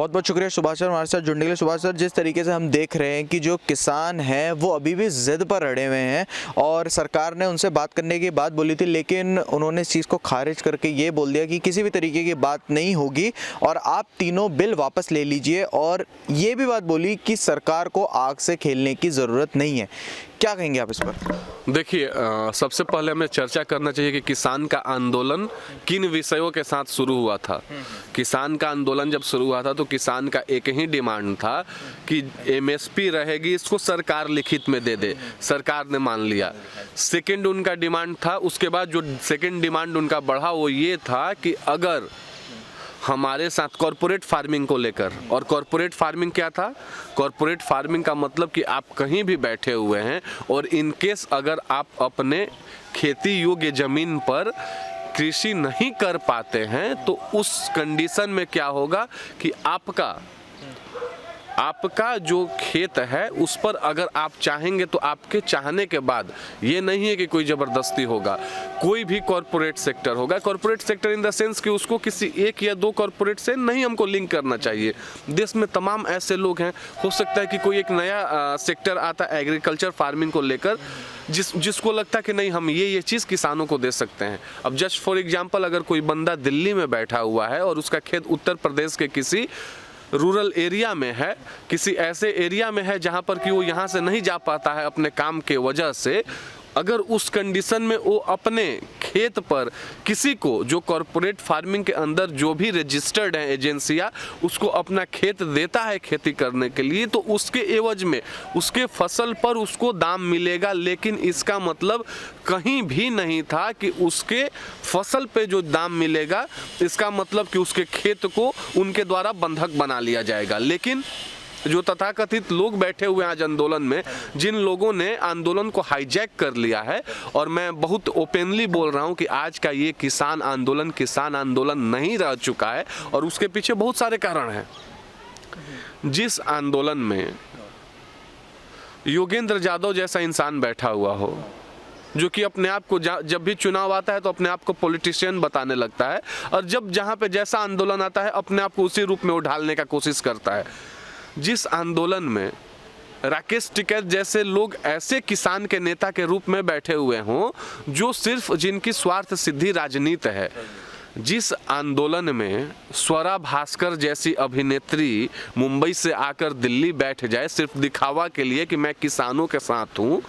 बहुत बहुत शुक्रिया सुभाष सर हमारे साथ जुड़ने के लिए। सुभाष सर, जिस तरीके से हम देख रहे हैं कि जो किसान हैं वो अभी भी ज़िद पर अड़े हुए हैं और सरकार ने उनसे बात करने की बात बोली थी, लेकिन उन्होंने इस चीज़ को खारिज करके ये बोल दिया कि किसी भी तरीके की बात नहीं होगी और आप तीनों बिल वापस ले लीजिए, और ये भी बात बोली कि सरकार को आग से खेलने की ज़रूरत नहीं है। क्या कहेंगे आप इस पर? देखिए, सबसे पहले हमें चर्चा करना चाहिए कि किसान का आंदोलन किन विषयों के साथ शुरू हुआ था। किसान का आंदोलन जब शुरू हुआ था तो किसान का एक ही डिमांड था कि एमएसपी रहेगी, इसको सरकार लिखित में दे दे। सरकार ने मान लिया। सेकंड उनका डिमांड था, उसके बाद जो सेकंड डिमांड उनका बढ़ा वो ये था कि अगर हमारे साथ कॉरपोरेट फार्मिंग को लेकर, और कॉरपोरेट फार्मिंग क्या था? कॉरपोरेट फार्मिंग का मतलब कि आप कहीं भी बैठे हुए हैं और इन केस अगर आप अपने खेती योग्य ज़मीन पर कृषि नहीं कर पाते हैं तो उस कंडीशन में क्या होगा कि आपका जो खेत है उस पर अगर आप चाहेंगे तो आपके चाहने के बाद, ये नहीं है कि कोई ज़बरदस्ती होगा, कोई भी कॉरपोरेट सेक्टर होगा। Corporate sector in the sense कि उसको किसी एक या दो कॉरपोरेट से नहीं हमको लिंक करना चाहिए। देश में तमाम ऐसे लोग हैं, हो सकता है कि कोई एक नया सेक्टर आता है एग्रीकल्चर फार्मिंग को लेकर, जिसको लगता है कि नहीं हम ये चीज़ किसानों को दे सकते हैं। अब जस्ट फॉर एग्जाम्पल, अगर कोई बंदा दिल्ली में बैठा हुआ है और उसका खेत उत्तर प्रदेश के किसी रूरल एरिया में है, किसी ऐसे एरिया में है जहां पर कि वो यहां से नहीं जा पाता है अपने काम के वजह से, अगर उस कंडीशन में वो अपने खेत पर किसी को, जो कॉरपोरेट फार्मिंग के अंदर जो भी रजिस्टर्ड है एजेंसियां, उसको अपना खेत देता है खेती करने के लिए, तो उसके एवज में उसके फसल पर उसको दाम मिलेगा। लेकिन इसका मतलब कहीं भी नहीं था कि उसके फसल पे जो दाम मिलेगा इसका मतलब कि उसके खेत को उनके द्वारा बंधक बना लिया जाएगा। लेकिन जो तथाकथित लोग बैठे हुए हैं आज आंदोलन में, जिन लोगों ने आंदोलन को हाईजैक कर लिया है, और मैं बहुत ओपनली बोल रहा हूं कि आज का ये किसान आंदोलन नहीं रह चुका है, और उसके पीछे बहुत सारे कारण हैं। जिस आंदोलन में योगेंद्र यादव जैसा इंसान बैठा हुआ हो, जो कि अपने आप को जब भी चुनाव आता है तो अपने आप को पॉलिटिशियन बताने लगता है, और जब जहां पे जैसा आंदोलन आता है अपने आप को उसी रूप में उठालने का कोशिश करता है। जिस आंदोलन में राकेश टिकैत जैसे लोग ऐसे किसान के नेता के रूप में बैठे हुए हों, जो सिर्फ जिनकी स्वार्थ सिद्धि राजनीति है, जिस आंदोलन में स्वरा भास्कर जैसी अभिनेत्री मुंबई से आकर दिल्ली बैठ जाए सिर्फ दिखावा के लिए कि मैं किसानों के साथ हूं,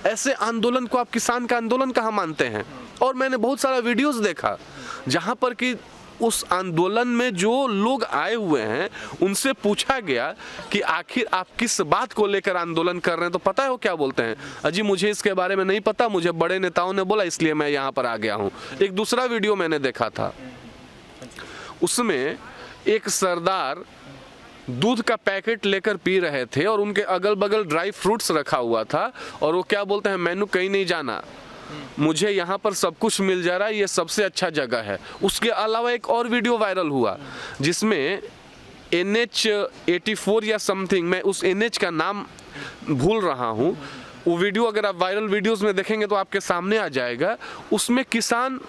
ऐसे आंदोलन को आप किसान का आंदोलन कहाँ मानते हैं? और मैंने बहुत सारा वीडियोस देखा जहां पर कि उस आंदोलन में जो लोग आए हुए हैं उनसे पूछा गया कि आखिर आप किस बात को लेकर आंदोलन कर रहे हैं, तो पता है वो क्या बोलते हैं? अजी मुझे इसके बारे में नहीं पता, मुझे बड़े नेताओं ने बोला इसलिए मैं यहाँ पर आ गया हूँ। एक दूसरा वीडियो मैंने देखा था, उसमें एक सरदार दूध का पैकेट लेकर पी रहे थे और उनके अगल बगल ड्राई फ्रूट्स रखा हुआ था, और वो क्या बोलते हैं, मैंने कहीं नहीं जाना, मुझे यहाँ पर सब कुछ मिल जा रहा है, ये सबसे अच्छा जगह है। उसके अलावा एक और वीडियो वायरल हुआ जिसमें NH84 या समथिंग, मैं उस NH का नाम भूल रहा हूँ, वो वीडियो अगर आप वायरल वीडियोस में देखेंगे तो आपके सामने आ जाएगा। उसमें किसान,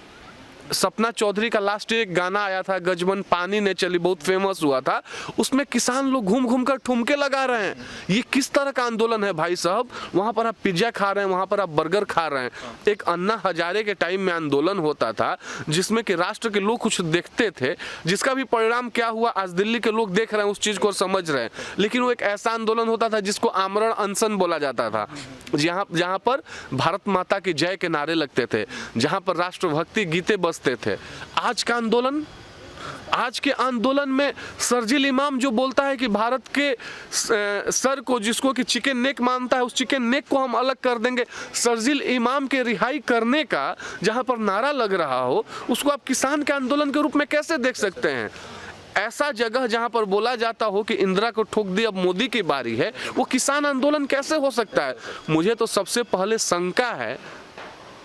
सपना चौधरी का लास्ट एक गाना आया था गजबन पानी ने चली, बहुत फेमस हुआ था, उसमें किसान लोग घूम घूम कर ठुमके लगा रहे हैं। ये किस तरह का आंदोलन है भाई साहब? वहां पर आप पिज्जा खा रहे हैं, वहां पर आप बर्गर खा रहे हैं। एक अन्ना हजारे के टाइम में आंदोलन होता था जिसमें कि राष्ट्र के लोग कुछ देखते थे, जिसका भी परिणाम क्या हुआ आज दिल्ली के लोग देख रहे हैं, उस चीज को समझ रहे हैं। लेकिन वो एक ऐसा आंदोलन होता था जिसको आमरण अनशन बोला जाता था, जहां पर भारत माता की जय के नारे लगते थे, जहां पर राष्ट्रभक्ति गीते बजते थे। आज का आंदोलन, आज के आंदोलन में शर्जील इमाम जो बोलता है कि भारत के सर को, जिसको कि चिकन नेक मानता है, उस चिकन नेक को हम अलग कर देंगे, शर्जील इमाम के रिहाई करने का जहां पर नारा लग रहा हो, उसको आप किसान के आंदोलन के रूप में कैसे देख सकते हैं? ऐसा जगह जहां पर बोला जाता हो कि इंदिरा को ठोक दी अब मोदी की बारी है, वो किसान आंदोलन कैसे हो सकता है? मुझे तो सबसे पहले शंका है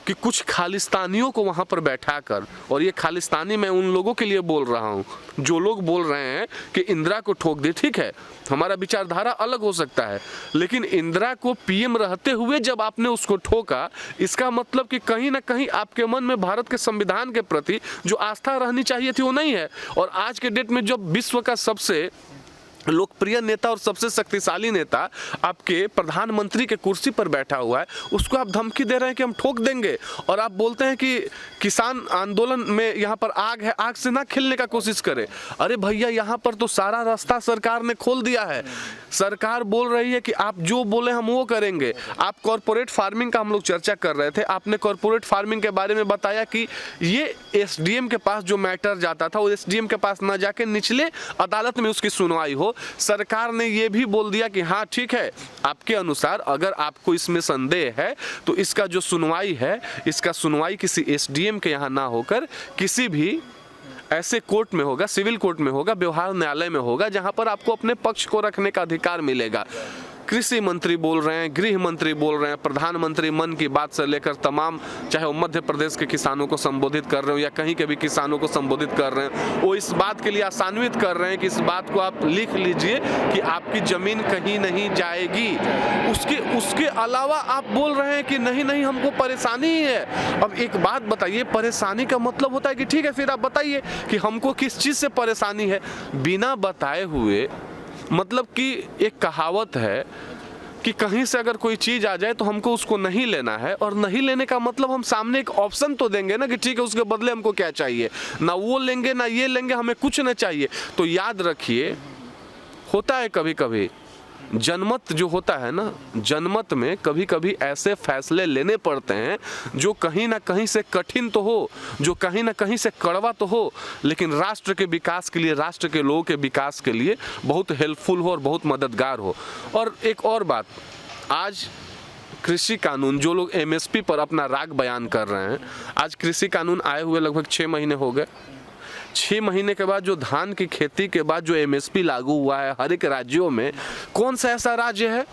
कि कुछ खालिस्तानियों को वहां पर बैठाकर, और ये खालिस्तानी मैं उन लोगों के लिए बोल रहा हूं जो लोग बोल रहे हैं कि इंदिरा को ठोक दे, ठीक है हमारा विचारधारा अलग हो सकता है, लेकिन इंदिरा को पीएम रहते हुए जब आपने उसको ठोका, इसका मतलब कि कहीं ना कहीं आपके मन में भारत के संविधान के प्रति जो आस्था रहनी चाहिए थी वो नहीं है। और आज के डेट में जब विश्व का सबसे लोकप्रिय नेता और सबसे शक्तिशाली नेता आपके प्रधानमंत्री के कुर्सी पर बैठा हुआ है, उसको आप धमकी दे रहे हैं कि हम ठोक देंगे, और आप बोलते हैं कि किसान आंदोलन में यहाँ पर आग है, आग से ना खेलने का कोशिश करें। अरे भैया, यहाँ पर तो सारा रास्ता सरकार ने खोल दिया है। सरकार बोल रही है कि आप जो बोले हम वो करेंगे। आप कॉर्पोरेट फार्मिंग का हम लोग चर्चा कर रहे थे, आपने कॉर्पोरेट फार्मिंग के बारे में बताया कि ये एसडीएम के पास जो मैटर जाता था वो एसडीएम के पास ना जाके निचले अदालत में उसकी सुनवाई हो। सरकार ने ये भी बोल दिया कि हाँ ठीक है, आपके अनुसार अगर आपको इसमें संदेह है तो इसका जो सुनवाई है, इसका सुनवाई किसी एसडीएम के यहाँ ना होकर किसी भी ऐसे कोर्ट में होगा, सिविल कोर्ट में होगा, व्यवहार न्यायालय में होगा, जहां पर आपको अपने पक्ष को रखने का अधिकार मिलेगा। कृषि मंत्री बोल रहे हैं, गृह मंत्री बोल रहे हैं, प्रधानमंत्री मन की बात से लेकर तमाम, चाहे वो मध्य प्रदेश के किसानों को संबोधित कर रहे हो या कहीं के भी किसानों को संबोधित कर रहे हैं, वो इस बात के लिए आसान्वित कर रहे हैं कि इस बात को आप लिख लीजिए कि आपकी जमीन कहीं नहीं जाएगी। उसके अलावा आप बोल रहे हैं कि नहीं नहीं हमको परेशानी ही है। अब एक बात बताइए, परेशानी का मतलब होता है कि ठीक है फिर आप बताइए कि हमको किस चीज़ से परेशानी है। बिना बताए हुए, मतलब कि एक कहावत है कि कहीं से अगर कोई चीज़ आ जाए तो हमको उसको नहीं लेना है, और नहीं लेने का मतलब हम सामने एक ऑप्शन तो देंगे ना कि ठीक है उसके बदले हमको क्या चाहिए, ना वो लेंगे ना ये लेंगे, हमें कुछ ना चाहिए। तो याद रखिए, होता है कभी कभी जनमत जो होता है ना, जनमत में कभी कभी ऐसे फैसले लेने पड़ते हैं जो कहीं ना कहीं से कठिन तो हो, जो कहीं ना कहीं से कड़वा तो हो, लेकिन राष्ट्र के विकास के लिए, राष्ट्र के लोगों के विकास के लिए बहुत हेल्पफुल हो और बहुत मददगार हो। और एक और बात, आज कृषि कानून, जो लोग एमएसपी पर अपना राग बयान कर रहे हैं, आज कृषि कानून आए हुए लगभग 6 महीने हो गए। 6 महीने के बाद जो धान की खेती के बाद जो एमएसपी लागू हुआ है हर एक राज्यों में, कौन सा ऐसा राज्य है,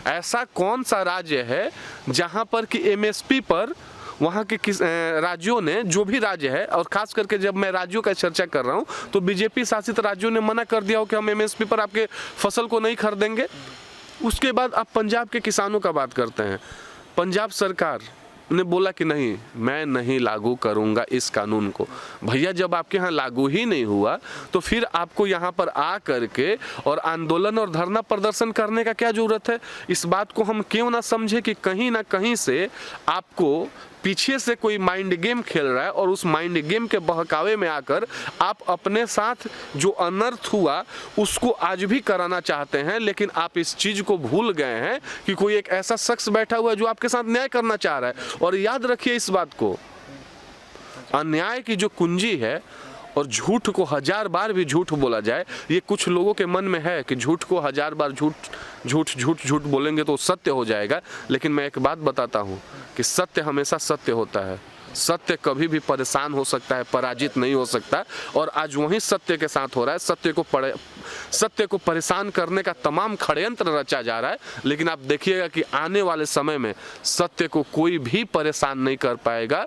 ऐसा कौन सा राज्य है जहां पर कि एमएसपी पर वहाँ के राज्यों ने, जो भी राज्य है, और खास करके जब मैं राज्यों का चर्चा कर रहा हूँ तो बीजेपी शासित राज्यों ने मना कर दिया हो कि हम एमएसपी पर आपके फसल को नहीं खरीदेंगे। उसके बाद आप पंजाब के किसानों का बात करते हैं, पंजाब सरकार ने बोला कि नहीं, मैं नहीं लागू करूंगा इस कानून को। भैया, जब आपके यहाँ लागू ही नहीं हुआ तो फिर आपको यहाँ पर आ करके और आंदोलन और धरना प्रदर्शन करने का क्या जरूरत है। इस बात को हम क्यों ना समझे कि कहीं ना कहीं से आपको पीछे से कोई माइंड गेम खेल रहा है, और उस माइंड गेम के बहकावे में आकर आप अपने साथ जो अनर्थ हुआ उसको आज भी कराना चाहते हैं। लेकिन आप इस चीज़ को भूल गए हैं कि कोई एक ऐसा शख्स बैठा हुआ है जो आपके साथ न्याय करना चाह रहा है। और याद रखिए इस बात को, अन्याय की जो कुंजी है, और झूठ को 1000 बार भी झूठ बोला जाए, ये कुछ लोगों के मन में है कि झूठ को 1000 बार झूठ बोलेंगे तो सत्य हो जाएगा। लेकिन मैं एक बात बताता हूँ कि सत्य हमेशा सत्य होता है। सत्य कभी भी परेशान हो सकता है, पराजित नहीं हो सकता, और आज वही सत्य के साथ हो रहा है। सत्य को परेशान करने का तमाम षड्यंत्र रचा जा रहा है, लेकिन आप देखिएगा कि आने वाले समय में सत्य को कोई भी परेशान नहीं कर पाएगा।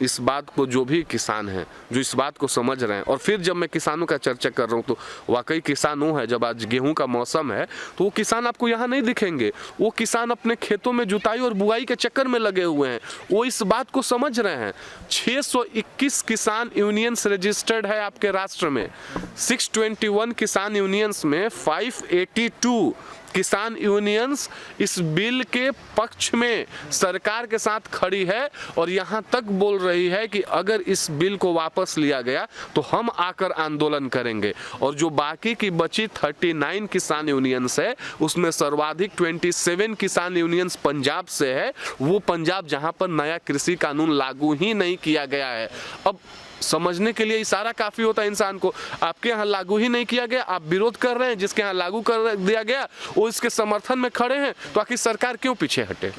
इस बात को जो भी किसान हैं, जो इस बात को समझ रहे हैं, और फिर जब मैं किसानों का चर्चा कर रहा हूँ तो वाकई किसान वो है, जब आज गेहूं का मौसम है तो वो किसान आपको यहाँ नहीं दिखेंगे। वो किसान अपने खेतों में जुताई और बुआई के चक्कर में लगे हुए हैं, वो इस बात को समझ रहे हैं। 621 किसान यूनियंस रजिस्टर्ड है आपके राष्ट्र में, 621 किसान यूनियंस में 582 किसान यूनियंस इस बिल के पक्ष में सरकार के साथ खड़ी है, और यहाँ तक बोल रही है कि अगर इस बिल को वापस लिया गया तो हम आकर आंदोलन करेंगे। और जो बाकी की बची 39 किसान यूनियंस है, उसमें सर्वाधिक 27 किसान यूनियंस पंजाब से है, वो पंजाब जहाँ पर नया कृषि कानून लागू ही नहीं किया गया है। अब समझने के लिए इशारा काफी होता है इंसान को। आपके यहाँ लागू ही नहीं किया गया, आप विरोध कर रहे हैं, जिसके यहाँ लागू कर दिया गया वो इसके समर्थन में खड़े हैं, तो आखिर सरकार क्यों पीछे हटे।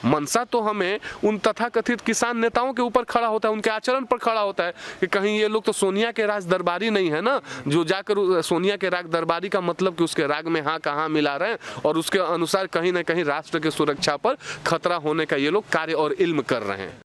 मनसा तो हमें उन तथाकथित किसान नेताओं के ऊपर खड़ा होता है, उनके आचरण पर खड़ा होता है कि कहीं ये लोग तो सोनिया के राज दरबारी नहीं है ना, जो जाकर सोनिया के राग दरबारी का मतलब कि उसके राग में हाँ कहाँ मिला रहे हैं, और उसके अनुसार कहीं ना कहीं राष्ट्र की सुरक्षा पर खतरा होने का ये लोग कार्य और इल्म कर रहे हैं।